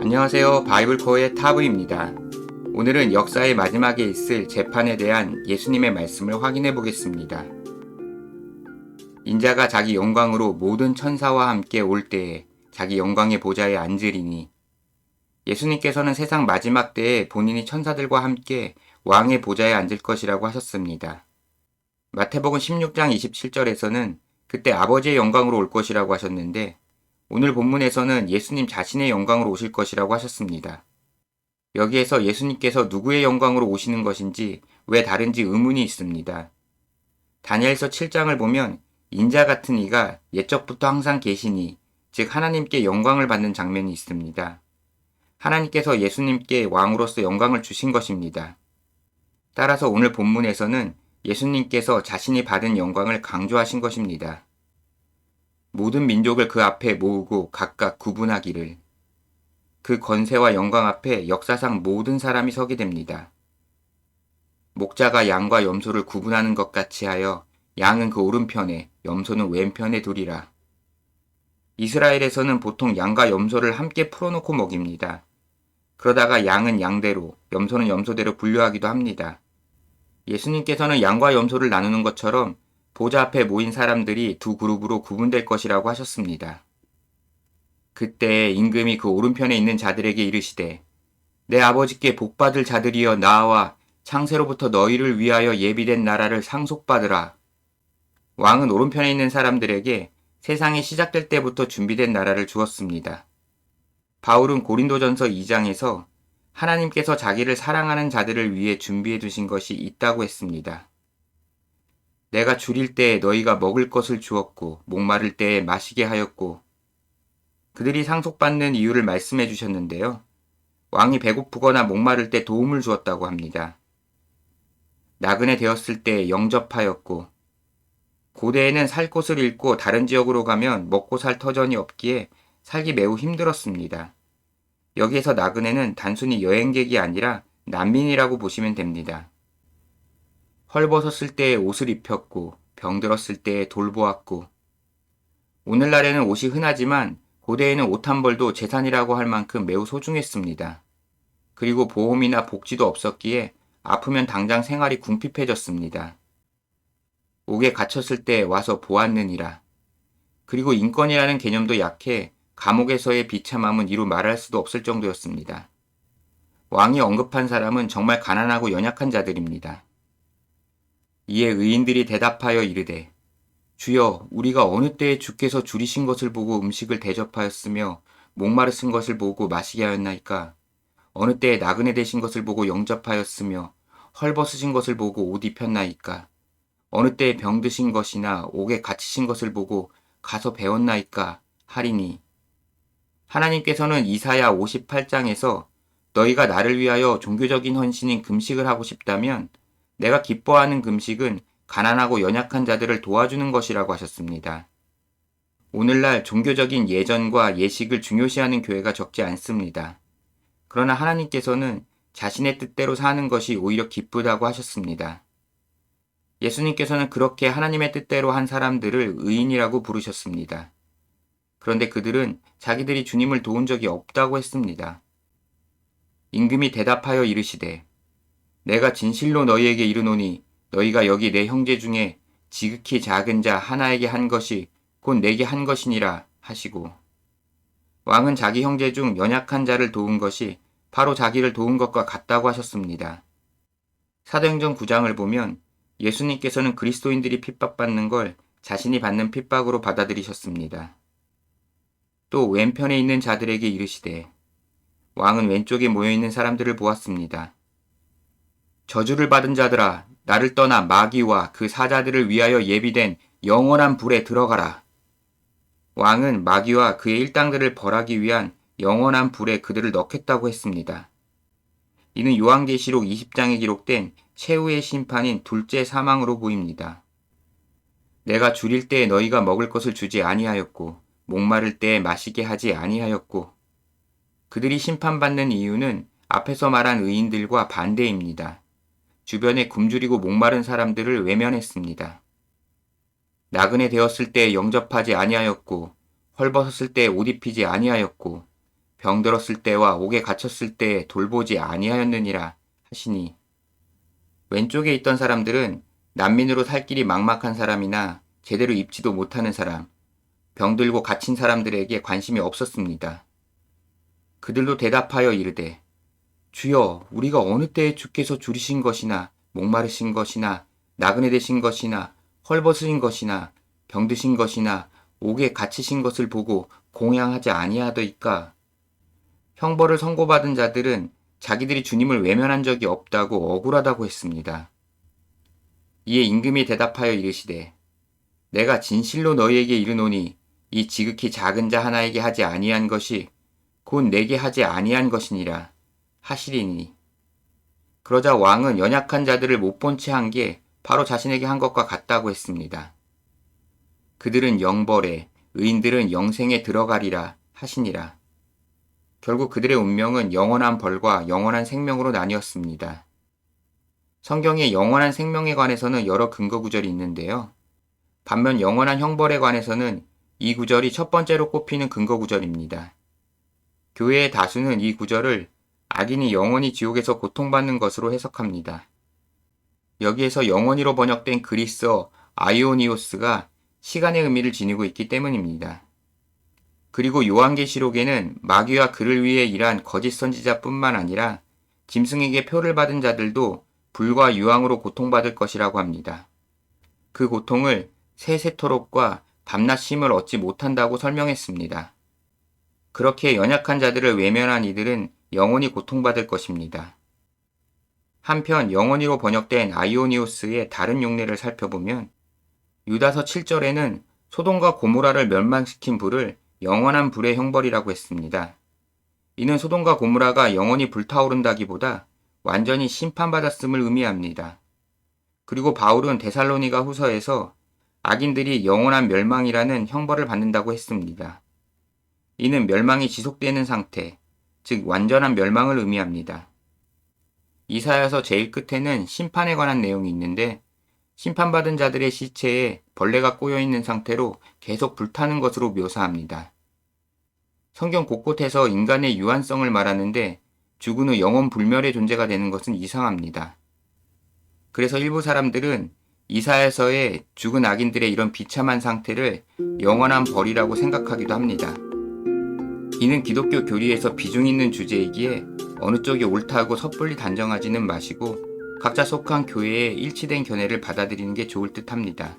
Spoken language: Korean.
안녕하세요. 바이블코어의 타브입니다. 오늘은 역사의 마지막에 있을 재판에 대한 예수님의 말씀을 확인해 보겠습니다. 인자가 자기 영광으로 모든 천사와 함께 올 때에 자기 영광의 보좌에 앉으리니, 예수님께서는 세상 마지막 때에 본인이 천사들과 함께 왕의 보좌에 앉을 것이라고 하셨습니다. 마태복음 16장 27절에서는 그때 아버지의 영광으로 올 것이라고 하셨는데, 오늘 본문에서는 예수님 자신의 영광으로 오실 것이라고 하셨습니다. 여기에서 예수님께서 누구의 영광으로 오시는 것인지 왜 다른지 의문이 있습니다. 다니엘서 7장을 보면 인자 같은 이가 옛적부터 항상 계시니, 즉 하나님께 영광을 받는 장면이 있습니다. 하나님께서 예수님께 왕으로서 영광을 주신 것입니다. 따라서 오늘 본문에서는 예수님께서 자신이 받은 영광을 강조하신 것입니다. 모든 민족을 그 앞에 모으고 각각 구분하기를. 그 권세와 영광 앞에 역사상 모든 사람이 서게 됩니다. 목자가 양과 염소를 구분하는 것 같이 하여 양은 그 오른편에, 염소는 왼편에 두리라. 이스라엘에서는 보통 양과 염소를 함께 풀어놓고 먹입니다. 그러다가 양은 양대로, 염소는 염소대로 분류하기도 합니다. 예수님께서는 양과 염소를 나누는 것처럼 보좌 앞에 모인 사람들이 두 그룹으로 구분될 것이라고 하셨습니다. 그때 임금이 그 오른편에 있는 자들에게 이르시되, 내 아버지께 복받을 자들이여 나와 창세로부터 너희를 위하여 예비된 나라를 상속받으라. 왕은 오른편에 있는 사람들에게 세상이 시작될 때부터 준비된 나라를 주었습니다. 바울은 고린도전서 2장에서 하나님께서 자기를 사랑하는 자들을 위해 준비해 두신 것이 있다고 했습니다. 내가 줄일 때에 너희가 먹을 것을 주었고 목마를 때에 마시게 하였고, 그들이 상속받는 이유를 말씀해 주셨는데요. 왕이 배고프거나 목마를 때 도움을 주었다고 합니다. 나그네 되었을 때 영접하였고, 고대에는 살 곳을 잃고 다른 지역으로 가면 먹고 살 터전이 없기에 살기 매우 힘들었습니다. 여기에서 나그네는 단순히 여행객이 아니라 난민이라고 보시면 됩니다. 헐벗었을 때에 옷을 입혔고 병들었을 때에 돌보았고, 오늘날에는 옷이 흔하지만 고대에는 옷 한 벌도 재산이라고 할 만큼 매우 소중했습니다. 그리고 보험이나 복지도 없었기에 아프면 당장 생활이 궁핍해졌습니다. 옥에 갇혔을 때 와서 보았느니라. 그리고 인권이라는 개념도 약해 감옥에서의 비참함은 이루 말할 수도 없을 정도였습니다. 왕이 언급한 사람은 정말 가난하고 연약한 자들입니다. 이에 의인들이 대답하여 이르되, 주여, 우리가 어느 때에 주께서 줄이신 것을 보고 음식을 대접하였으며 목마르신 것을 보고 마시게 하였나이까? 어느 때에 나그네 되신 것을 보고 영접하였으며 헐벗으신 것을 보고 옷 입혔나이까? 어느 때에 병드신 것이나 옥에 갇히신 것을 보고 가서 배웠나이까? 하리니, 하나님께서는 이사야 58장에서 너희가 나를 위하여 종교적인 헌신인 금식을 하고 싶다면 내가 기뻐하는 금식은 가난하고 연약한 자들을 도와주는 것이라고 하셨습니다. 오늘날 종교적인 예전과 예식을 중요시하는 교회가 적지 않습니다. 그러나 하나님께서는 자신의 뜻대로 사는 것이 오히려 기쁘다고 하셨습니다. 예수님께서는 그렇게 하나님의 뜻대로 한 사람들을 의인이라고 부르셨습니다. 그런데 그들은 자기들이 주님을 도운 적이 없다고 했습니다. 임금이 대답하여 이르시되, 내가 진실로 너희에게 이르노니 너희가 여기 내 형제 중에 지극히 작은 자 하나에게 한 것이 곧 내게 한 것이니라 하시고, 왕은 자기 형제 중 연약한 자를 도운 것이 바로 자기를 도운 것과 같다고 하셨습니다. 사도행전 9장을 보면 예수님께서는 그리스도인들이 핍박받는 걸 자신이 받는 핍박으로 받아들이셨습니다. 또 왼편에 있는 자들에게 이르시되, 왕은 왼쪽에 모여있는 사람들을 보았습니다. 저주를 받은 자들아, 나를 떠나 마귀와 그 사자들을 위하여 예비된 영원한 불에 들어가라. 왕은 마귀와 그의 일당들을 벌하기 위한 영원한 불에 그들을 넣겠다고 했습니다. 이는 요한계시록 20장에 기록된 최후의 심판인 둘째 사망으로 보입니다. 내가 줄일 때에 너희가 먹을 것을 주지 아니하였고 목마를 때에 마시게 하지 아니하였고, 그들이 심판받는 이유는 앞에서 말한 의인들과 반대입니다. 주변에 굶주리고 목마른 사람들을 외면했습니다. 나그네 되었을 때 영접하지 아니하였고 헐벗었을 때 옷 입히지 아니하였고 병들었을 때와 옥에 갇혔을 때 돌보지 아니하였느니라 하시니, 왼쪽에 있던 사람들은 난민으로 살 길이 막막한 사람이나 제대로 입지도 못하는 사람, 병들고 갇힌 사람들에게 관심이 없었습니다. 그들도 대답하여 이르되, 주여, 우리가 어느 때에 주께서 줄이신 것이나 목마르신 것이나 나그네 되신 것이나 헐벗으신 것이나 병드신 것이나 옥에 갇히신 것을 보고 공양하지 아니하더이까. 형벌을 선고받은 자들은 자기들이 주님을 외면한 적이 없다고 억울하다고 했습니다. 이에 임금이 대답하여 이르시되, 내가 진실로 너희에게 이르노니 이 지극히 작은 자 하나에게 하지 아니한 것이 곧 내게 하지 아니한 것이니라 하시리니. 그러자 왕은 연약한 자들을 못 본 채 한 게 바로 자신에게 한 것과 같다고 했습니다. 그들은 영벌에, 의인들은 영생에 들어가리라 하시니라. 결국 그들의 운명은 영원한 벌과 영원한 생명으로 나뉘었습니다. 성경에 영원한 생명에 관해서는 여러 근거 구절이 있는데요. 반면 영원한 형벌에 관해서는 이 구절이 첫 번째로 꼽히는 근거 구절입니다. 교회의 다수는 이 구절을 악인이 영원히 지옥에서 고통받는 것으로 해석합니다. 여기에서 영원히로 번역된 그리스어 아이오니오스가 시간의 의미를 지니고 있기 때문입니다. 그리고 요한계시록에는 마귀와 그를 위해 일한 거짓 선지자뿐만 아니라 짐승에게 표를 받은 자들도 불과 유황으로 고통받을 것이라고 합니다. 그 고통을 세세토록과 밤낮 쉼을 얻지 못한다고 설명했습니다. 그렇게 연약한 자들을 외면한 이들은 영원히 고통받을 것입니다. 한편 영원히로 번역된 아이오니오스의 다른 용례를 살펴보면 유다서 7절에는 소돔과 고모라를 멸망시킨 불을 영원한 불의 형벌이라고 했습니다. 이는 소돔과 고모라가 영원히 불타오른다기보다 완전히 심판받았음을 의미합니다. 그리고 바울은 데살로니가 후서에서 악인들이 영원한 멸망이라는 형벌을 받는다고 했습니다. 이는 멸망이 지속되는 상태, 즉 완전한 멸망을 의미합니다. 이사야서 제일 끝에는 심판에 관한 내용이 있는데 심판받은 자들의 시체에 벌레가 꼬여있는 상태로 계속 불타는 것으로 묘사합니다. 성경 곳곳에서 인간의 유한성을 말하는데 죽은 후 영원 불멸의 존재가 되는 것은 이상합니다. 그래서 일부 사람들은 이사야서의 죽은 악인들의 이런 비참한 상태를 영원한 벌이라고 생각하기도 합니다. 이는 기독교 교리에서 비중 있는 주제이기에 어느 쪽이 옳다고 섣불리 단정하지는 마시고 각자 속한 교회에 일치된 견해를 받아들이는 게 좋을 듯 합니다.